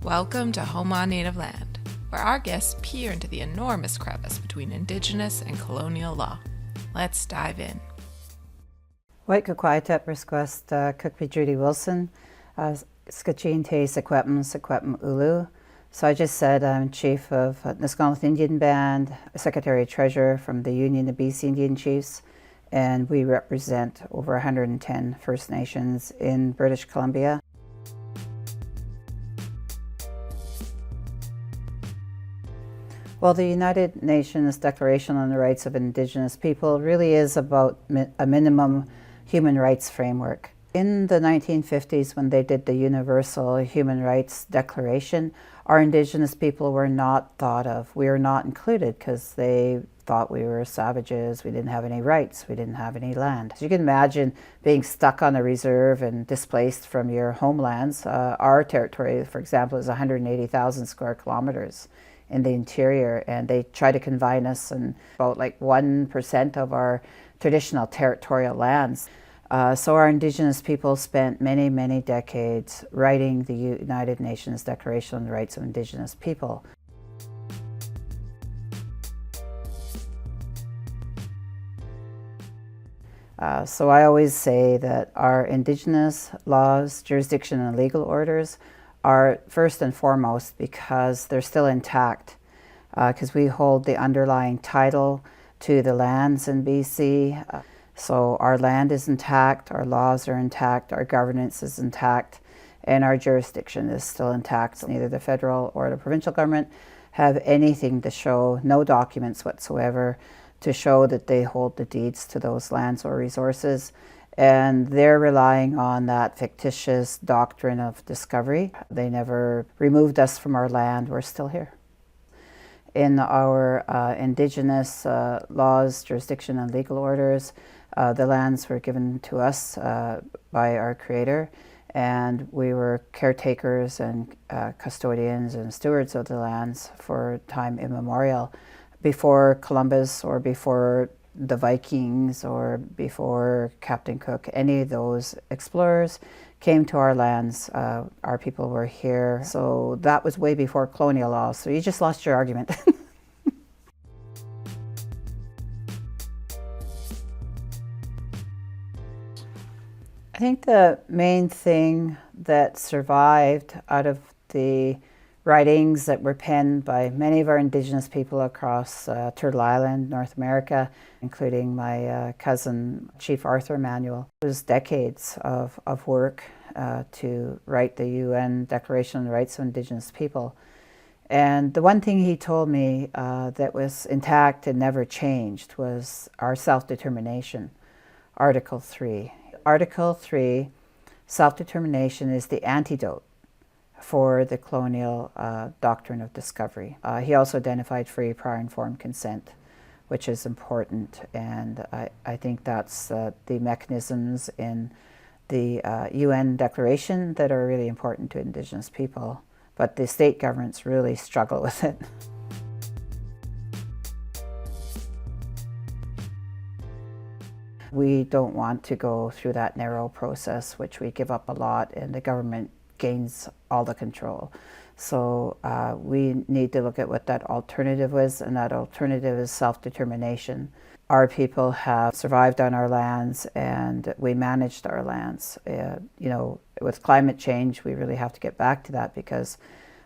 Welcome to Home on Native Land, where our guests peer into the enormous crevice between Indigenous and colonial law. Let's dive in. Kupki7 Kupki Judy Wilson, Skachin Te Sequepm Ulu. So I just said I'm Chief of Nisgaunith Indian Band, Secretary-Treasurer from the Union of BC Indian Chiefs, and we represent over 110 First Nations in British Columbia. Well, the United Nations Declaration on the Rights of Indigenous People really is about a minimum human rights framework. In the 1950s, when they did the Universal Human Rights Declaration, our Indigenous people were not thought of. We were not included because they thought we were savages, we didn't have any rights, we didn't have any land. So you can imagine being stuck on a reserve and displaced from your homelands. Our territory, for example, is 180,000 square kilometers in the interior, and they try to confine us in about 1% of our traditional territorial lands. So our Indigenous people spent many, many decades writing the United Nations Declaration on the Rights of Indigenous People. So I always say that our Indigenous laws, jurisdiction, and legal orders are first and foremost because they're still intact, because we hold the underlying title to the lands in BC. So our land is intact, our laws are intact, our governance is intact, and our jurisdiction is still intact. So neither the federal or the provincial government have anything to show, no documents whatsoever, to show that they hold the deeds to those lands or resources. And they're relying on that fictitious doctrine of discovery. They never removed us from our land, we're still here. In our Indigenous laws, jurisdiction, and legal orders, the lands were given to us by our Creator, and we were caretakers and custodians and stewards of the lands for time immemorial. Before Columbus or before the Vikings or before Captain Cook, any of those explorers came to our lands, our people were here. So that was way before colonial law, so you just lost your argument. I think the main thing that survived out of the writings that were penned by many of our Indigenous people across Turtle Island, North America, including my cousin, Chief Arthur Emanuel. It was decades of work to write the UN Declaration on the Rights of Indigenous People. And the one thing he told me that was intact and never changed was our self-determination, Article 3. Article 3, self-determination, is the antidote for the colonial doctrine of discovery. He also identified free, prior, informed consent, which is important, and I think that's the mechanisms in the UN Declaration that are really important to Indigenous people, but the state governments really struggle with it. We don't want to go through that narrow process, which we give up a lot, and the government gains all the control. So we need to look at what that alternative was, and that alternative is self-determination. Our people have survived on our lands, and we managed our lands. With climate change, we really have to get back to that, because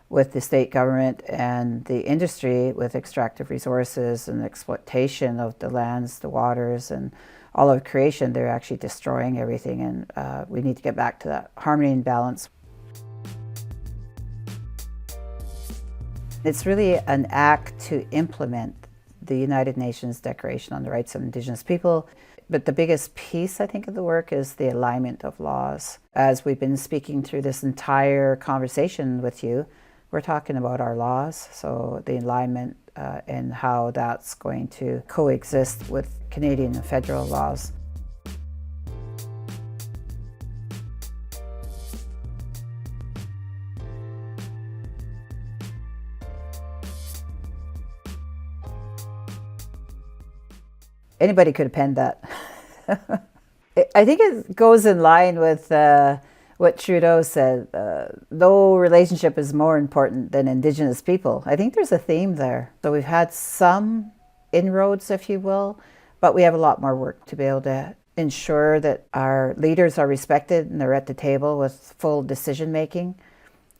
with the state government and the industry with extractive resources and exploitation of the lands, the waters, and all of creation, they're actually destroying everything, and we need to get back to that harmony and balance. It's really an act to implement the United Nations Declaration on the Rights of Indigenous People. But the biggest piece, I think, of the work is the alignment of laws. As we've been speaking through this entire conversation with you, we're talking about our laws, so the alignment and how that's going to coexist with Canadian and federal laws. Anybody could have penned that. I think it goes in line with what Trudeau said, no relationship is more important than Indigenous people. I think there's a theme there. So we've had some inroads, if you will, but we have a lot more work to be able to ensure that our leaders are respected and they're at the table with full decision making,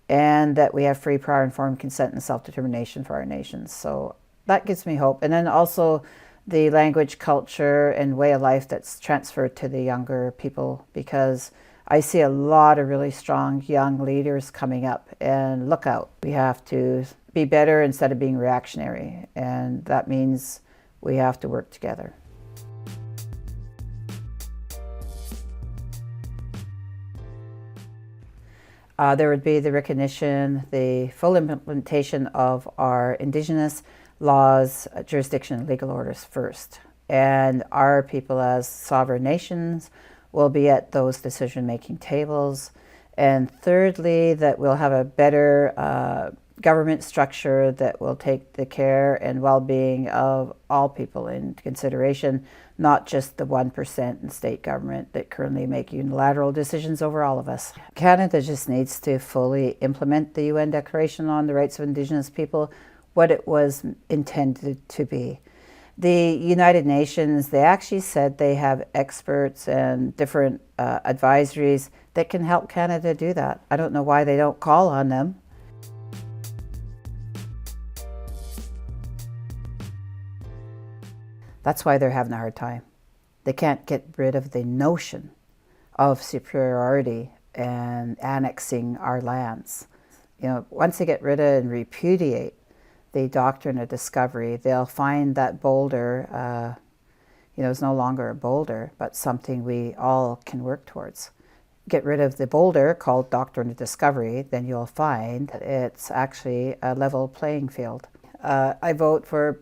and that we have free, prior, informed consent and self-determination for our nations. So that gives me hope. And then also the language, culture, and way of life that's transferred to the younger people, because I see a lot of really strong young leaders coming up, and look out. We have to be better instead of being reactionary, and that means we have to work together. There would be the recognition, the full implementation of our Indigenous laws, jurisdiction, and legal orders first. And our people as sovereign nations will be at those decision-making tables. And thirdly, that we'll have a better government structure that will take the care and well-being of all people into consideration, not just the 1% in state government that currently make unilateral decisions over all of us. Canada just needs to fully implement the UN Declaration on the Rights of Indigenous People, what it was intended to be. The United Nations, they actually said they have experts and different advisories that can help Canada do that. I don't know why they don't call on them. That's why they're having a hard time. They can't get rid of the notion of superiority and annexing our lands. You know, once they get rid of and repudiate the doctrine of discovery, they'll find that boulder, is no longer a boulder, but something we all can work towards. Get rid of the boulder called doctrine of discovery, then you'll find that it's actually a level playing field. I vote for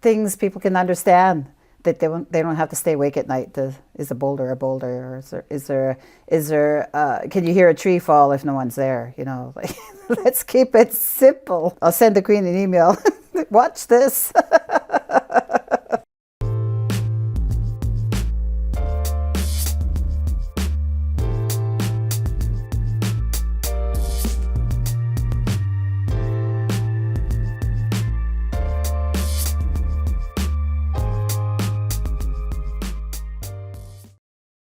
things people can understand, that they don't have to stay awake at night. Is a boulder, or is there can you hear a tree fall if no one's there? Let's keep it simple. I'll send the Queen an email. Watch this.